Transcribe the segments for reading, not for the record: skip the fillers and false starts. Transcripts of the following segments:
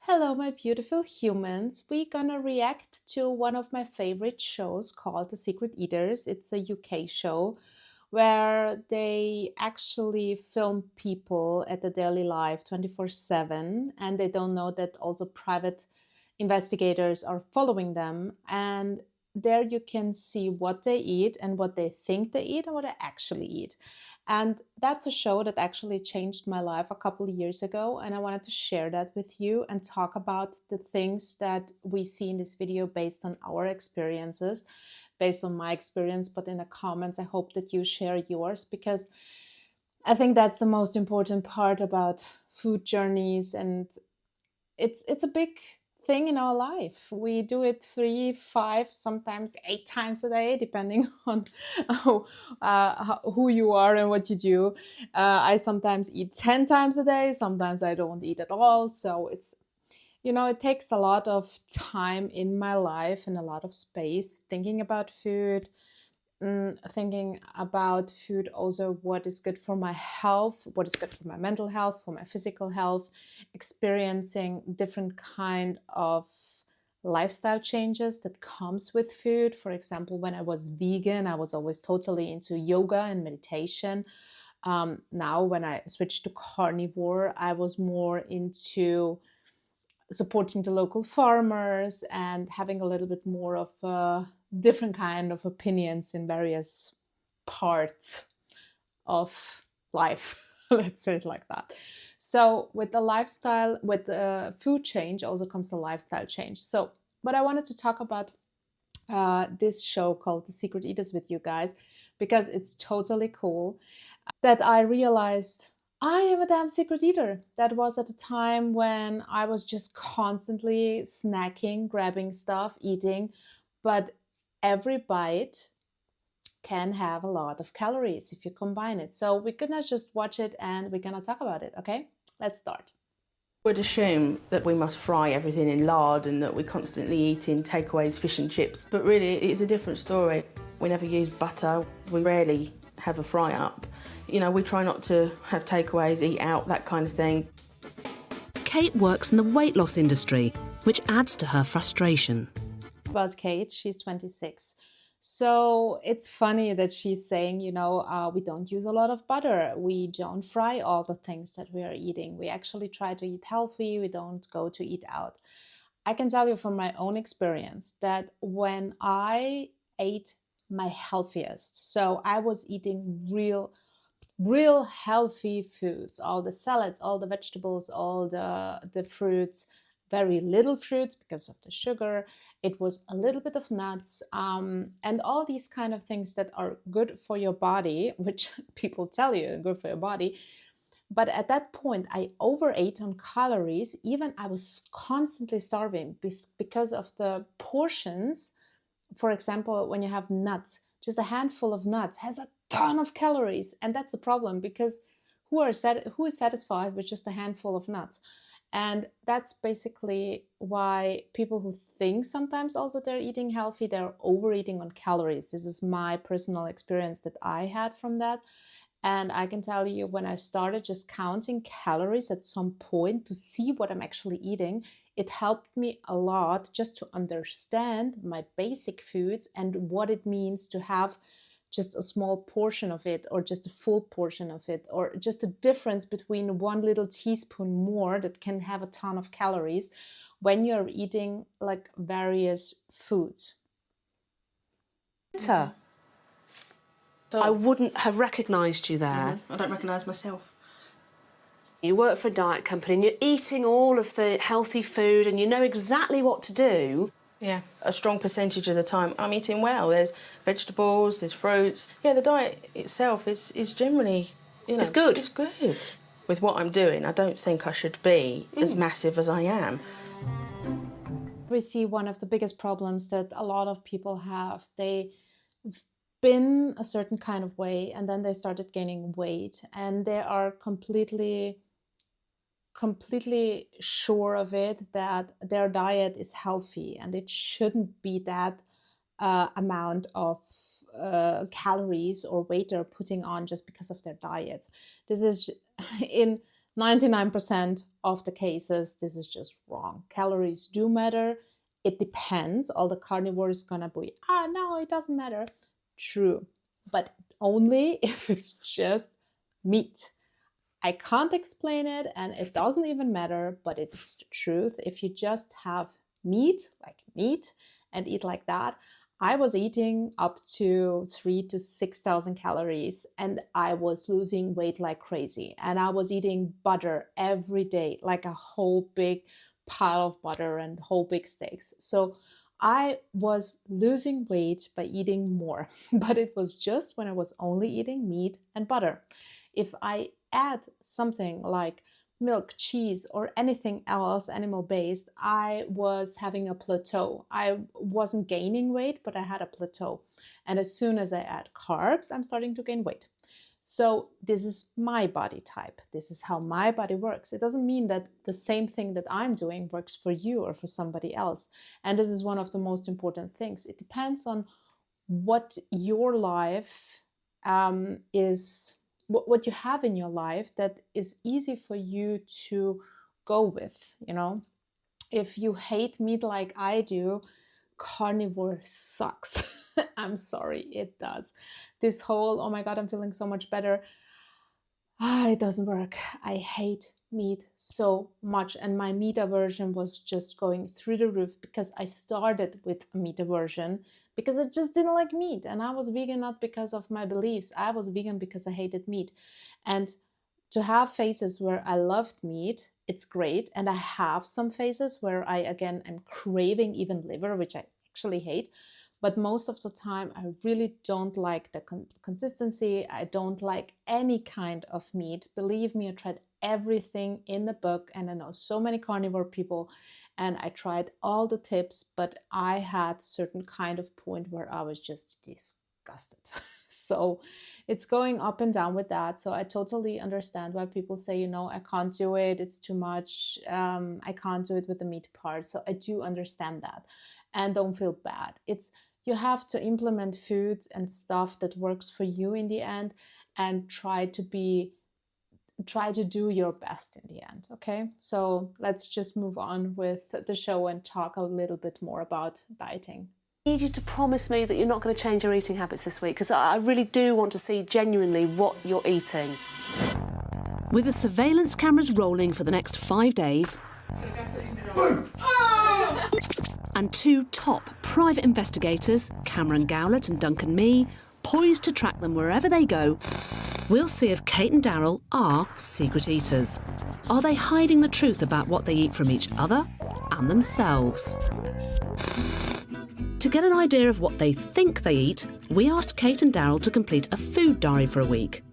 Hello, my beautiful humans. We're gonna react to one of my favorite shows called The Secret Eaters. It's a UK show where they actually film people at the daily life 24/7, and they don't know that also private investigators are following them. And there you can see what they eat and what they think they eat and what they actually eat. And that's a show that actually changed my life a couple of years ago. And I wanted to share that with you and talk about the things that we see in this video based on our experiences, based on my experience. But in the comments, I hope that you share yours, because I think that's the most important part about food journeys. And it's a big thing in our life. We do it 3, 5, sometimes 8 times a day, depending on who you are and what you do. I sometimes eat 10 times a day, sometimes I don't eat at all. So it takes a lot of time in my life and a lot of space thinking about food, thinking about food, also what is good for my health, what is good for my mental health, for my physical health, experiencing different kind of lifestyle changes that comes with food. For example, when I was vegan, I was always totally into yoga and meditation. Now when I switched to carnivore, I was more into supporting the local farmers and having a little bit more of a different kind of opinions in various parts of life. Let's say it like that. So with the lifestyle, with the food change also comes a lifestyle change. So, but I wanted to talk about this show called The Secret Eaters with you guys, because it's totally cool that I realized I am a damn secret eater. That was at a time when I was just constantly snacking, grabbing stuff, eating, but every bite can have a lot of calories if you combine it. So we're gonna just watch it and we're gonna talk about it, okay? Let's start. Would assume that we must fry everything in lard and that we're constantly eating takeaways, fish and chips, but really it's a different story. We never use butter, we rarely have a fry up. We try not to have takeaways, eat out, that kind of thing. Kate works in the weight loss industry, which adds to her frustration. Was Kate, she's 26. So it's funny that she's saying, we don't use a lot of butter. We don't fry all the things that we are eating. We actually try to eat healthy. We don't go to eat out. I can tell you from my own experience that when I ate my healthiest, so I was eating real healthy foods, all the salads, all the vegetables, all the fruits, very little fruits because of the sugar. It was a little bit of nuts, and all these kind of things that are good for your body, which people tell you are good for your body. But at that point, I overate on calories. Even I was constantly starving because of the portions. For example, when you have nuts, just a handful of nuts has a ton of calories, and that's the problem, because who is satisfied with just a handful of nuts? And that's basically why people who think sometimes also they're eating healthy, they're overeating on calories. This is my personal experience that I had from that. And I can tell you, when I started just counting calories at some point to see what I'm actually eating, it helped me a lot just to understand my basic foods and what it means to have just a small portion of it, or just a full portion of it, or just a difference between one little teaspoon more that can have a ton of calories when you're eating like various foods. So I wouldn't have recognised you there. I don't recognise myself. You work for a diet company and you're eating all of the healthy food and you know exactly what to do. Yeah, a strong percentage of the time I'm eating well. There's vegetables, there's fruits. Yeah, the diet itself is generally, It's good. It's good. With what I'm doing, I don't think I should be as massive as I am. We see one of the biggest problems that a lot of people have. They've been a certain kind of way and then they started gaining weight, and they are completely sure of it that their diet is healthy and it shouldn't be that amount of calories or weight they're putting on just because of their diets. This is in 99% of the cases, this is just wrong. Calories do matter. It depends. All the carnivores gonna be, no, it doesn't matter. True, but only if it's just meat. I can't explain it, and it doesn't even matter, but it's the truth. If you just have meat, like meat, and eat like that, I was eating up to 3,000 to 6,000 calories, and I was losing weight like crazy. And I was eating butter every day, like a whole big pile of butter and whole big steaks. So I was losing weight by eating more, but it was just when I was only eating meat and butter. If I add something like milk, cheese, or anything else animal-based, I was having a plateau. I wasn't gaining weight, but I had a plateau. And as soon as I add carbs, I'm starting to gain weight. So this is my body type. This is how my body works. It doesn't mean that the same thing that I'm doing works for you or for somebody else. And this is one of the most important things. It depends on what your life is, what you have in your life that is easy for you to go with. If you hate meat like I do, carnivore sucks. I'm sorry, it does. This whole, oh my God, I'm feeling so much better. It doesn't work. I hate meat so much, and my meat aversion was just going through the roof because I started with a meat aversion because I just didn't like meat. And I was vegan not because of my beliefs. I was vegan because I hated meat. And to have phases where I loved meat, it's great. And I have some phases where I, again, am craving even liver, which I actually hate. But most of the time, I really don't like the consistency. I don't like any kind of meat. Believe me, I tried everything in the book, and I know so many carnivore people, and I tried all the tips, but I had a certain kind of point where I was just disgusted. So it's going up and down with that. So I totally understand why people say, I can't do it. It's too much. I can't do it with the meat part. So I do understand that. And don't feel bad. You have to implement foods and stuff that works for you in the end, and try to do your best in the end. Okay, so let's just move on with the show and talk a little bit more about dieting. I need you to promise me that you're not going to change your eating habits this week, because I really do want to see genuinely what you're eating. With the surveillance cameras rolling for the next 5 days and two top private investigators, Cameron Gowlett and Duncan Mee, poised to track them wherever they go, we'll see if Kate and Daryl are secret eaters. Are they hiding the truth about what they eat from each other and themselves? To get an idea of what they think they eat, we asked Kate and Daryl to complete a food diary for a week.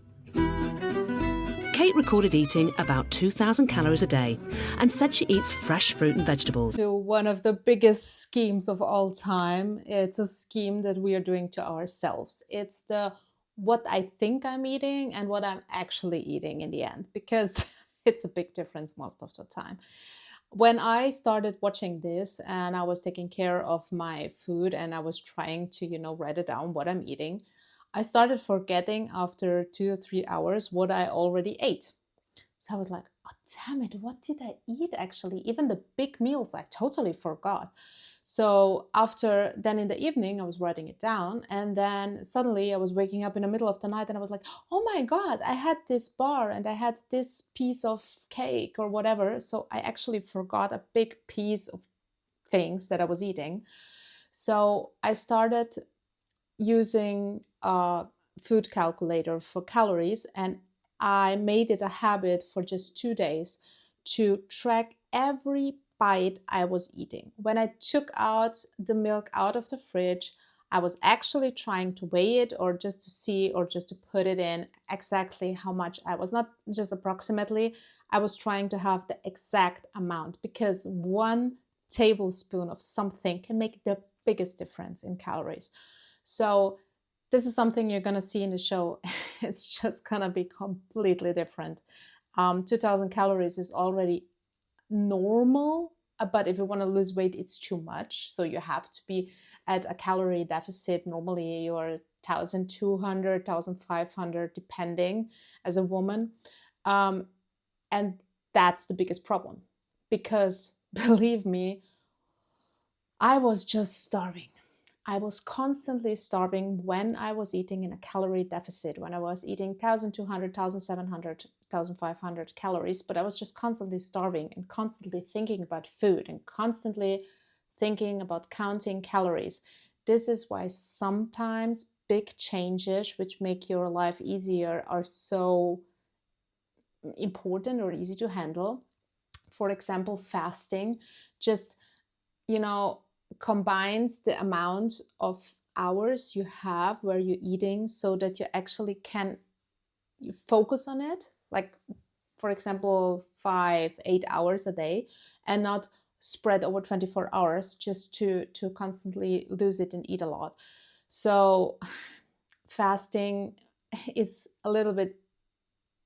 Kate recorded eating about 2,000 calories a day and said she eats fresh fruit and vegetables. So one of the biggest schemes of all time, it's a scheme that we are doing to ourselves. It's the what I think I'm eating and what I'm actually eating in the end, because it's a big difference most of the time. When I started watching this and I was taking care of my food and I was trying to, write it down what I'm eating, I started forgetting after 2 or 3 hours what I already ate. So I was like, oh, damn it, what did I eat actually? Even the big meals, I totally forgot. So then in the evening, I was writing it down, and then suddenly I was waking up in the middle of the night and I was like, oh my God, I had this bar and I had this piece of cake or whatever. So I actually forgot a big piece of things that I was eating. So I started using a food calculator for calories, and I made it a habit for just 2 days to track every bite I was eating. When I took out the milk out of the fridge, I was actually trying to weigh it, or just to see, or just to put it in exactly how much I was, not just approximately. I was trying to have the exact amount, because 1 tablespoon of something can make the biggest difference in calories. So this is something you're going to see in the show. It's just going to be completely different. 2,000 calories is already normal, but if you want to lose weight, it's too much. So you have to be at a calorie deficit. Normally you're 1,200, 1,500, depending, as a woman. And that's the biggest problem, because believe me, I was just starving. I was constantly starving when I was eating in a calorie deficit, when I was eating 1,200, 1,700, 1,500 calories, but I was just constantly starving and constantly thinking about food and constantly thinking about counting calories. This is why sometimes big changes which make your life easier are so important or easy to handle. For example, fasting just, combines the amount of hours you have where you're eating so that you actually can focus on it. Like, for example, 5-8 hours a day, and not spread over 24 hours just to constantly lose it and eat a lot. So fasting is a little bit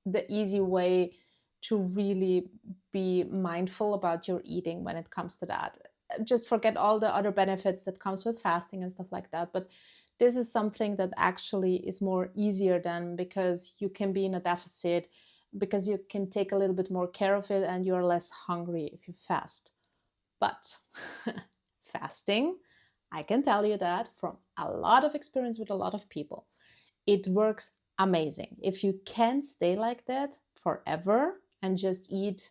the easy way to really be mindful about your eating when it comes to that. Just forget all the other benefits that comes with fasting and stuff like that. But this is something that actually is more easier than, because you can be in a deficit, because you can take a little bit more care of it and you're less hungry if you fast. But fasting, I can tell you that from a lot of experience with a lot of people, it works amazing. If you can stay like that forever and just eat,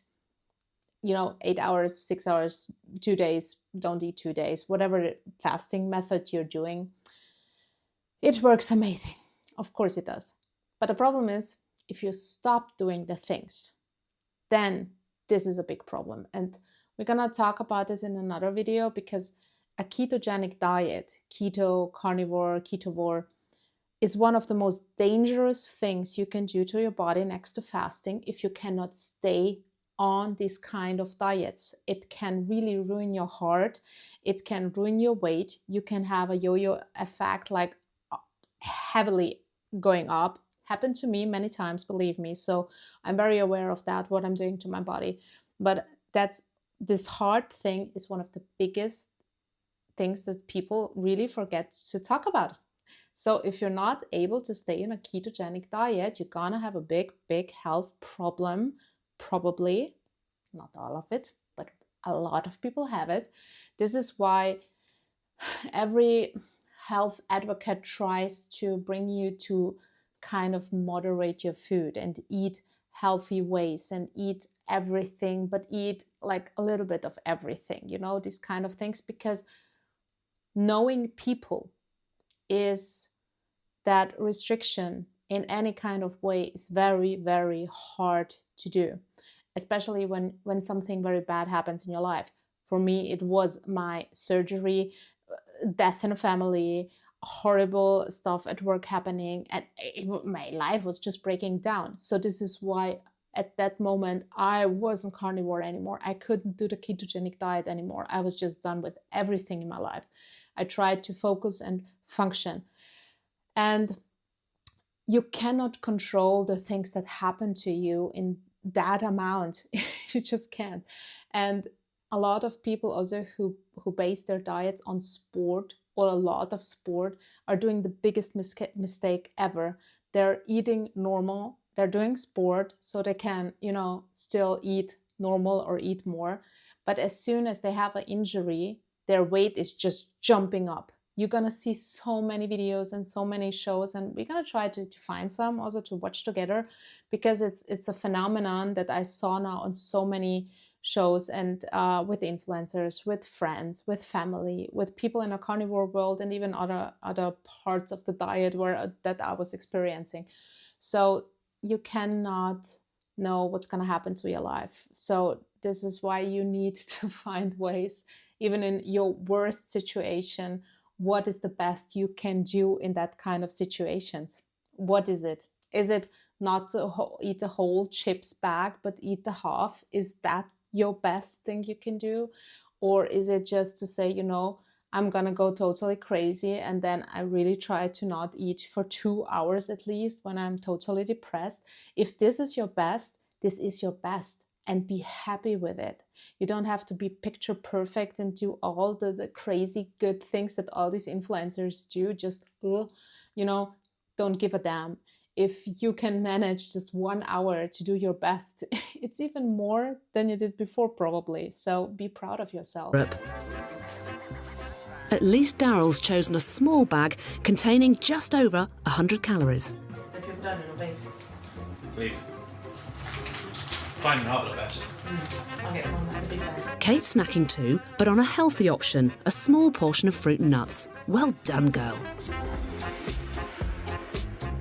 8 hours, 6 hours, 2 days, don't eat 2 days, whatever fasting method you're doing, it works amazing. Of course it does. But the problem is, if you stop doing the things, then this is a big problem. And we're gonna talk about this in another video, because a ketogenic diet, keto, carnivore, ketovore, is one of the most dangerous things you can do to your body next to fasting if you cannot stay on these kind of diets. It can really ruin your heart. It can ruin your weight. You can have a yo-yo effect, like heavily going up. Happened to me many times, believe me. So I'm very aware of that, what I'm doing to my body. But this heart thing is one of the biggest things that people really forget to talk about. So if you're not able to stay in a ketogenic diet, you're gonna have a big, big health problem, probably. Not all of it, but a lot of people have it. This is why every health advocate tries to bring you to kind of moderate your food and eat healthy ways and eat everything, but eat like a little bit of everything, these kind of things, because knowing people is that restriction in any kind of way is very, very hard to do, especially when something very bad happens in your life. For me, it was my surgery, death in a family, horrible stuff at work happening, and my life was just breaking down. So this is why at that moment I wasn't carnivore anymore. I couldn't do the ketogenic diet anymore. I was just done with everything in my life. I tried to focus and function. And you cannot control the things that happen to you in that amount. You just can't. And a lot of people also who base their diets on sport, or a lot of sport, are doing the biggest mistake ever. They're eating normal, they're doing sport, so they can, still eat normal or eat more. But as soon as they have an injury, their weight is just jumping up. You're gonna see so many videos and so many shows, and we're gonna try to find some also to watch together, because it's a phenomenon that I saw now on so many shows, and with influencers, with friends, with family, with people in a carnivore world, and even other parts of the diet that I was experiencing. So you cannot know what's gonna happen to your life. So this is why you need to find ways, even in your worst situation. What is the best you can do in that kind of situations? What is it? Is it not to eat a whole chips bag, but eat the half? Is that your best thing you can do? Or is it just to say, I'm gonna go totally crazy, and then I really try to not eat for 2 hours at least when I'm totally depressed? If this is your best, this is your best. And be happy with it. You don't have to be picture perfect and do all the crazy good things that all these influencers do. Just, don't give a damn. if you can manage just 1 hour to do your best, it's even more than you did before probably. So be proud of yourself. At least Daryl's chosen a small bag containing just over 100 calories. Have you ever done it or beef? Beef. Fine and half the best. I'll get one that had a big bag. Kate's snacking too, but on a healthy option, a small portion of fruit and nuts. Well done, girl.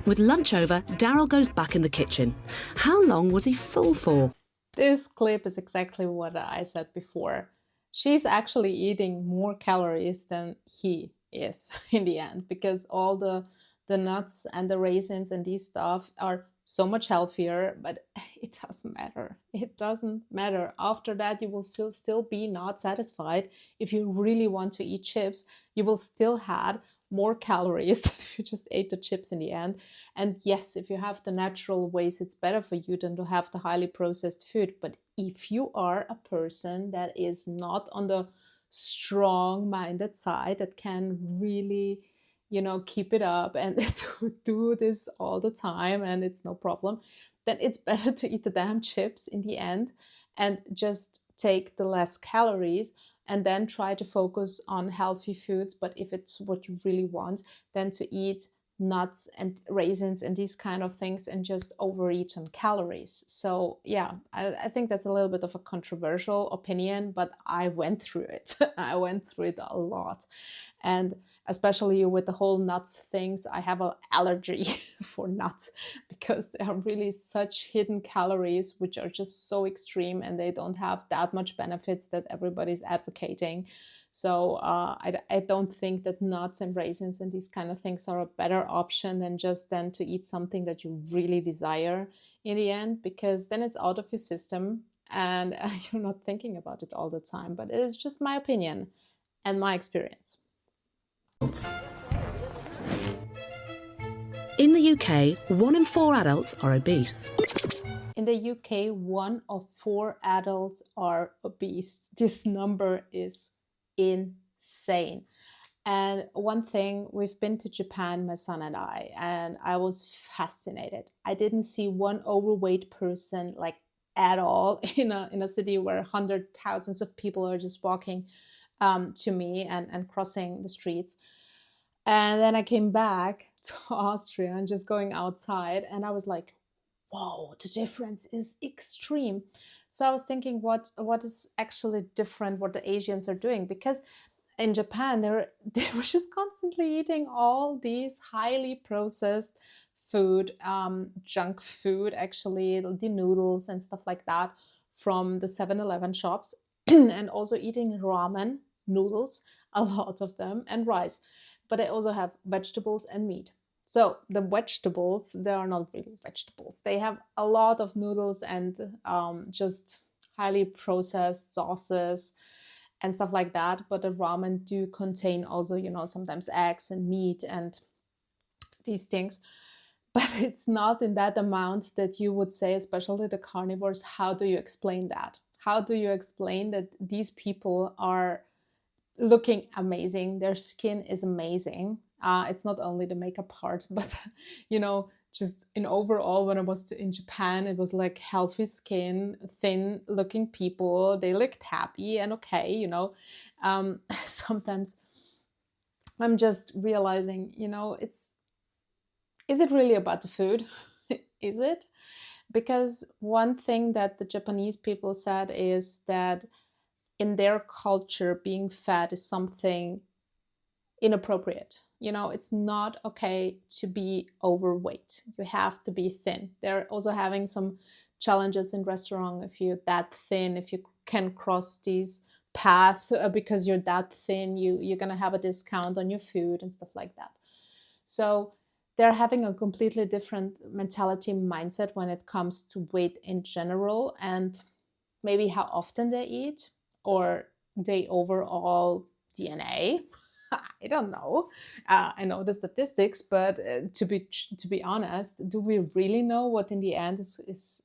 With lunch over, Daryl goes back in the kitchen. How long was he full for? This clip is exactly what I said before. She's actually eating more calories than he is in the end, because all the nuts and the raisins and these stuff are so much healthier, but it doesn't matter. It doesn't matter. After that, you will still be not satisfied. If you really want to eat chips, you will still have more calories than if you just ate the chips in the end. And yes, if you have the natural ways, it's better for you than to have the highly processed food. But if you are a person that is not on the strong-minded side, that can really, keep it up and do this all the time and it's no problem, then it's better to eat the damn chips in the end and just take the less calories and then try to focus on healthy foods. But if it's what you really want, then to eat nuts and raisins and these kind of things and just overeat on calories. So yeah, I think that's a little bit of a controversial opinion, but I went through it. I went through it a lot. And especially with the whole nuts things, I have an allergy for nuts because they are really such hidden calories, which are just so extreme and they don't have that much benefits that everybody's advocating. So I don't think that nuts and raisins and these kind of things are a better option than just then to eat something that you really desire in the end, because then it's out of your system and you're not thinking about it all the time. But it is just my opinion and my experience. In the UK, 1 in 4 adults are obese. In the UK, 1 of 4 adults are obese. This number is insane. And one thing, we've been to Japan, my son and I was fascinated. I didn't see one overweight person like at all in a city where thousands of people are just walking to me and crossing the streets. And then I came back to Austria and just going outside and I was like, whoa, the difference is extreme. So I was thinking, what is actually different, what the Asians are doing? Because in Japan, they were just constantly eating all these highly processed food, junk food, actually, the noodles and stuff like that from the 7-Eleven shops, and also eating ramen noodles, a lot of them, and rice. But they also have vegetables and meat. So the vegetables, they are not really vegetables. They have a lot of noodles and just highly processed sauces and stuff like that. But the ramen do contain also, sometimes eggs and meat and these things. But it's not in that amount that you would say, especially the carnivores. How do you explain that? How do you explain that these people are looking amazing? Their skin is amazing. It's not only the makeup part, but just in overall, when I was in Japan, it was like healthy skin, thin looking people. They looked happy and okay, sometimes I'm just realizing, is it really about the food? Is it? Because one thing that the Japanese people said is that in their culture, being fat is something inappropriate. It's not okay to be overweight. You have to be thin. They're also having some challenges in restaurant. If you're that thin, if you can cross these paths because you're that thin, you're going to have a discount on your food and stuff like that. So they're having a completely different mentality, mindset when it comes to weight in general, and maybe how often they eat, or they overall DNA. I don't know. I know the statistics, but to be honest, do we really know what in the end is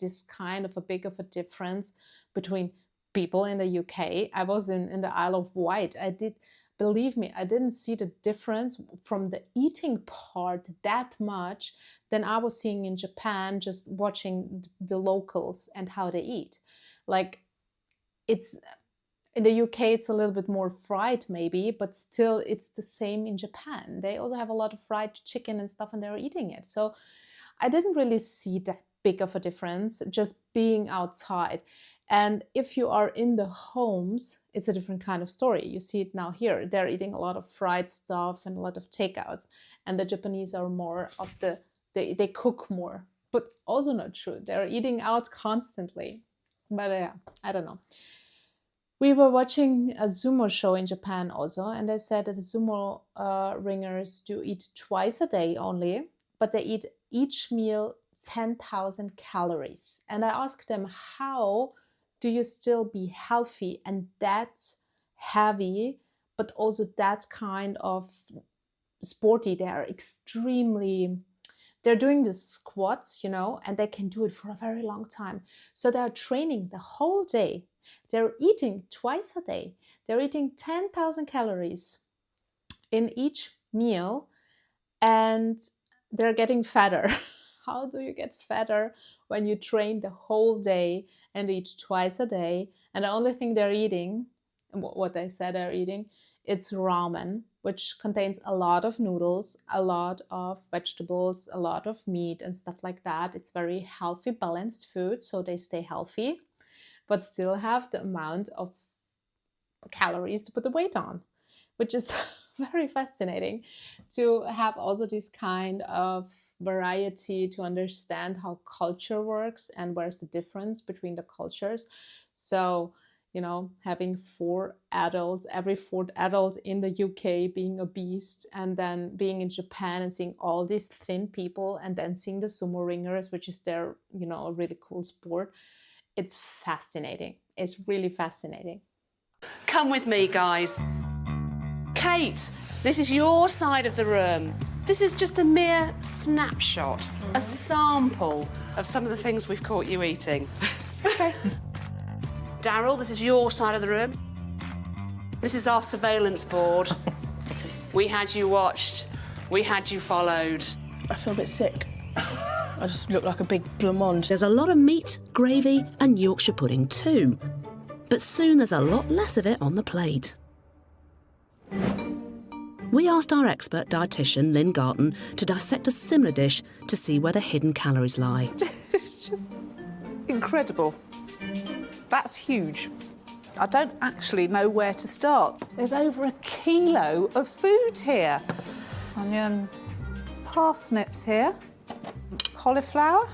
this kind of a big of a difference between people in the UK? I was in the Isle of Wight. I did believe me, I didn't see the difference from the eating part that much than I was seeing in Japan, just watching the locals and how they eat. Like, it's in the UK, it's a little bit more fried maybe, but still it's the same in Japan. They also have a lot of fried chicken and stuff, and they're eating it. So I didn't really see that big of a difference just being outside. And if you are in the homes, it's a different kind of story. You see it now here. They're eating a lot of fried stuff and a lot of takeouts. And the Japanese are more of they cook more. But also not true. They're eating out constantly. But yeah, I don't know. We were watching a sumo show in Japan also, and they said that the sumo ringers do eat twice a day only, but they eat each meal 10,000 calories. And I asked them, how do you still be healthy and that heavy, but also that kind of sporty? They are extremely, they're doing the squats, you know, and they can do it for a very long time. So they're training the whole day. They're eating twice a day. They're eating 10,000 calories in each meal, and they're getting fatter. How do you get fatter when you train the whole day and eat twice a day? And the only thing they're eating, what they said they're eating, it's ramen, which contains a lot of noodles, a lot of vegetables, a lot of meat and stuff like that. It's very healthy, balanced food, so they stay healthy, but still have the amount of calories to put the weight on, which is very fascinating to have also this kind of variety, to understand how culture works and where's the difference between the cultures. So, you know, having every fourth adult in the UK being obese, and then being in Japan and seeing all these thin people, and then seeing the sumo ringers, which is their, you know, a really cool sport. It's fascinating. It's really fascinating. Come with me, guys. Kate, this is your side of the room. This is just a mere snapshot, a sample of some of the things we've caught you eating. Okay. Daryl, this is your side of the room. This is our surveillance board. We had you watched. We had you followed. I feel a bit sick. I just look like a big blancmange. There's a lot of meat, gravy and Yorkshire pudding too. But soon there's a lot less of it on the plate. We asked our expert dietitian, Lynn Garton, to dissect a similar dish to see where the hidden calories lie. It's just incredible. That's huge. I don't actually know where to start. There's over 1 kilo of food here. Onion, parsnips here, cauliflower,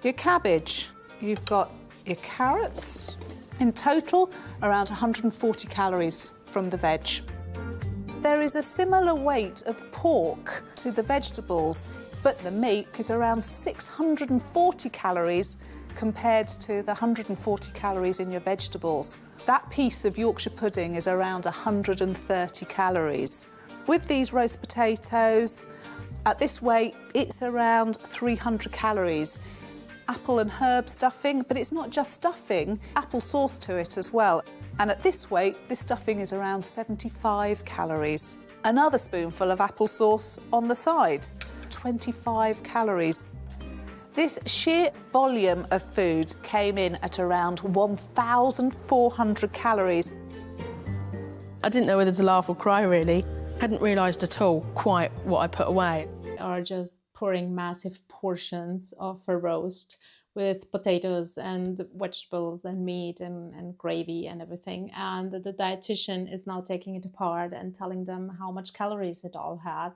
your cabbage. You've got your carrots. In total, around 140 calories from the veg. There is a similar weight of pork to the vegetables, but the meat is around 640 calories compared to the 140 calories in your vegetables. That piece of Yorkshire pudding is around 130 calories. With these roast potatoes, at this weight, it's around 300 calories. Apple and herb stuffing, but it's not just stuffing, apple sauce to it as well. And at this weight, this stuffing is around 75 calories. Another spoonful of apple sauce on the side, 25 calories. This sheer volume of food came in at around 1,400 calories. I didn't know whether to laugh or cry, really. Hadn't realised at all quite what I put away. Are just pouring massive portions of a roast with potatoes and vegetables and meat and gravy and everything. And the dietitian is now taking it apart and telling them how much calories it all had.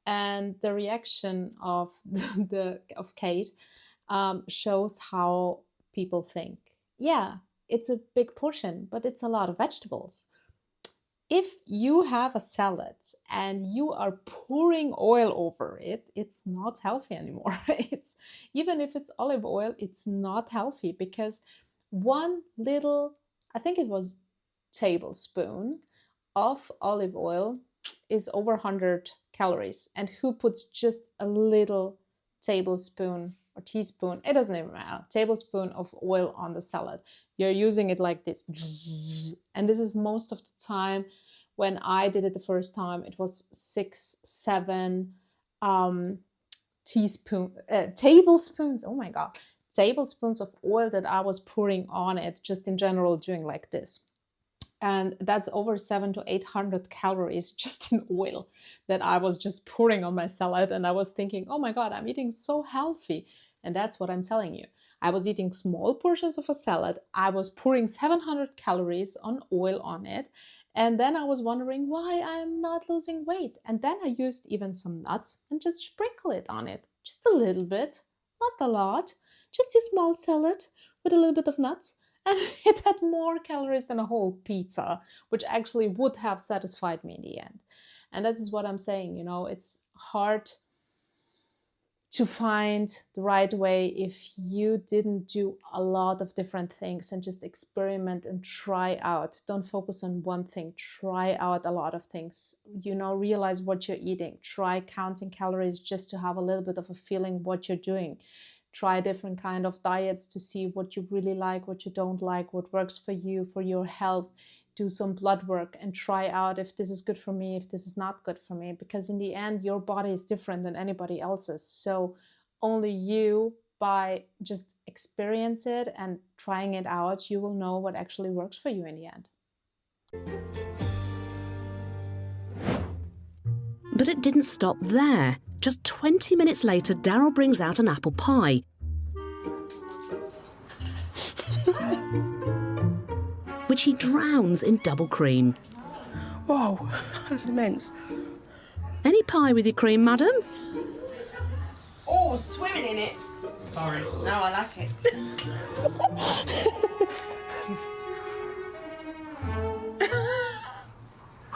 And the reaction of Kate shows how people think. Yeah, it's a big portion, but it's a lot of vegetables. If you have a salad and you are pouring oil over it, it's not healthy anymore. It's even if it's olive oil, it's not healthy, because one little, I think it was tablespoon of olive oil is over 100 calories. And who puts just a little tablespoon or teaspoon, it doesn't even matter, tablespoon of oil on the salad? You're using it like this. And this is most of the time When I did it the first time, it was 6, 7 tablespoons, oh my God, tablespoons of oil that I was pouring on it, just in general doing like this. And that's over 700 to 800 calories just in oil that I was just pouring on my salad. And I was thinking, oh my God, I'm eating so healthy. And that's what I'm telling you. I was eating small portions of a salad. I was pouring 700 calories on oil on it. And then I was wondering why I'm not losing weight. And then I used even some nuts and just sprinkle it on it. Just a little bit, not a lot. Just a small salad with a little bit of nuts. And it had more calories than a whole pizza, which actually would have satisfied me in the end. And this is what I'm saying, you know, it's hard to find the right way if you didn't do a lot of different things and just experiment and try out. Don't focus on one thing, try out a lot of things, you know, realize what you're eating, try counting calories just to have a little bit of a feeling what you're doing. Try different kind of diets to see what you really like, what you don't like, what works for you, for your health. Do some blood work and try out if this is good for me, if this is not good for me, because in the end, your body is different than anybody else's. So only you, by just experience it and trying it out, you will know what actually works for you in the end. But it didn't stop there. Just 20 minutes later, Daryl brings out an apple pie. Which he drowns in double cream. Whoa, that's immense. Any pie with your cream, madam? Oh, swimming in it. Sorry. No, I like it.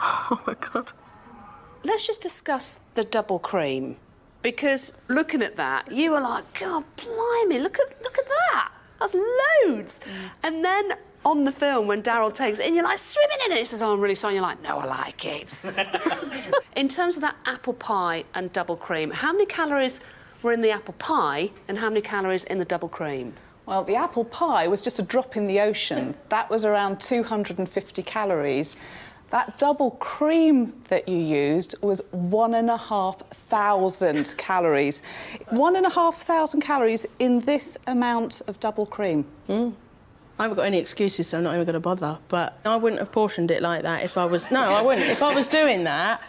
Oh my God. Let's just discuss the double cream, because looking at that, you were like, God, blimey, look at that. That's loads. And then on the film, when Daryl takes it, and you're like, swimming in it. He says, oh, I'm really sorry. You're like, no, I like it. In terms of that apple pie and double cream, how many calories were in the apple pie and how many calories in the double cream? Well, the apple pie was just a drop in the ocean. That was around 250 calories. That double cream that you used was 1,500 calories. 1,500 calories in this amount of double cream. I haven't got any excuses, so I'm not even going to bother. But I wouldn't have portioned it like that if I was... No, I wouldn't. If I was doing that,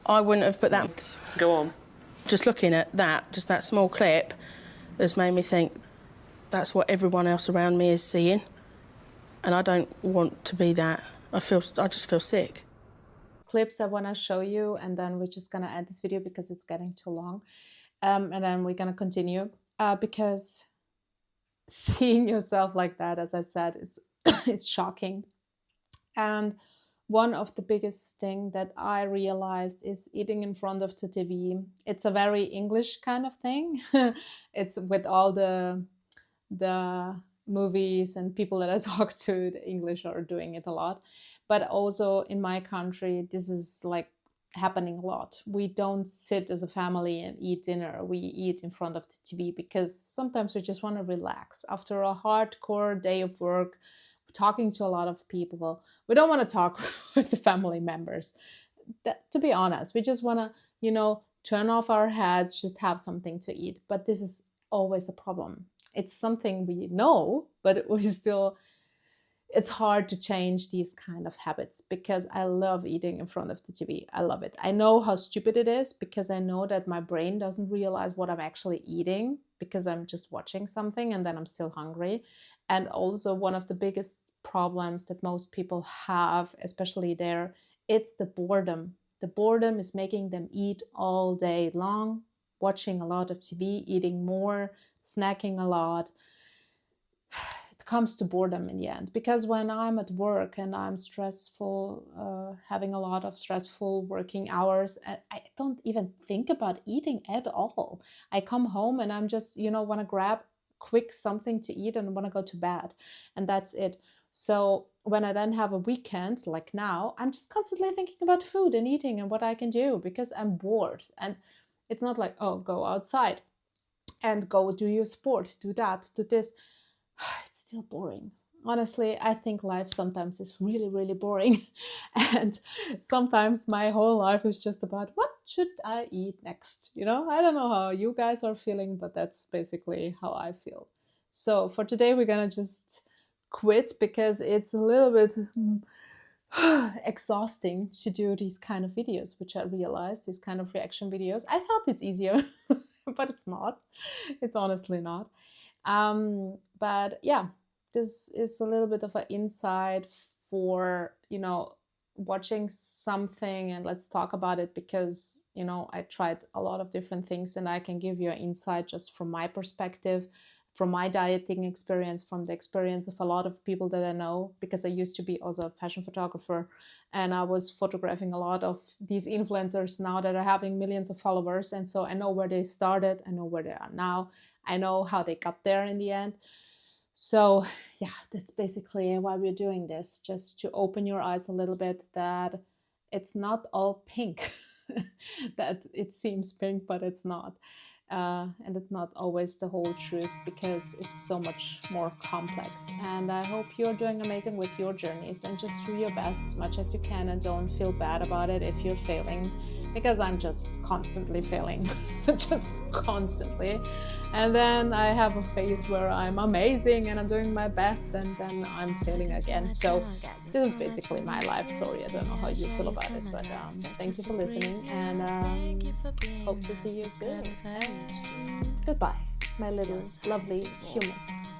I wouldn't have put that... Go on. Just looking at that, just that small clip, has made me think that's what everyone else around me is seeing. And I don't want to be that. I just feel sick. Clips I want to show you, and then we're just going to end this video because it's getting too long. And then we're going to continue because seeing yourself like that, as I said, is it's shocking. And one of the biggest thing that I realized is eating in front of the TV. It's a very English kind of thing. It's with all the movies and people that I talk to, the English are doing it a lot. But also in my country, this is like happening a lot. We don't sit as a family and eat dinner. We eat in front of the TV because sometimes we just want to relax. After a hardcore day of work, talking to a lot of people, we don't want to talk with the family members. To be honest, we just want to, you know, turn off our heads, just have something to eat. But this is always the problem. It's something we know, but it's hard to change these kind of habits because I love eating in front of the TV. I love it. I know how stupid it is because I know that my brain doesn't realize what I'm actually eating because I'm just watching something and then I'm still hungry. And also one of the biggest problems that most people have, especially there, it's the boredom. The boredom is making them eat all day long, watching a lot of TV, eating more, snacking a lot. It comes to boredom in the end, because when I'm at work and I'm stressful, having a lot of stressful working hours, I don't even think about eating at all. I come home and I'm just, you know, want to grab quick something to eat and want to go to bed, and that's it. So when I then have a weekend like now, I'm just constantly thinking about food and eating and what I can do because I'm bored. And it's not like, oh, go outside and go do your sport, do that, do this. It's still boring. honestly, I think life sometimes is really, really boring. And sometimes my whole life is just about what should I eat next? You know, I don't know how you guys are feeling, but that's basically how I feel. So for today, we're gonna just quit because it's a little bit exhausting to do these kind of videos, which I realized, these kind of reaction videos. I thought it's easier, but it's not. It's honestly not. But yeah, this is a little bit of an insight for, you know, watching something and let's talk about it, because, you know, I tried a lot of different things and I can give you an insight just from my perspective, from my dieting experience, from the experience of a lot of people that I know, because I used to be also a fashion photographer and I was photographing a lot of these influencers now that are having millions of followers. And so I know where they started, I know where they are now, I know how they got there in the end. So yeah, that's basically why we're doing this, just to open your eyes a little bit that it's not all pink, that it seems pink, but it's not. And it's not always the whole truth, because it's so much more complex. And I hope you're doing amazing with your journeys, and just do your best as much as you can, and don't feel bad about it if you're failing, because I'm just constantly failing, just constantly. And then I have a phase where I'm amazing and I'm doing my best, and then I'm failing again. So this is basically my life story. I don't know how you feel about it, but thank you for listening, and hope to see you soon. And goodbye, my little lovely humans.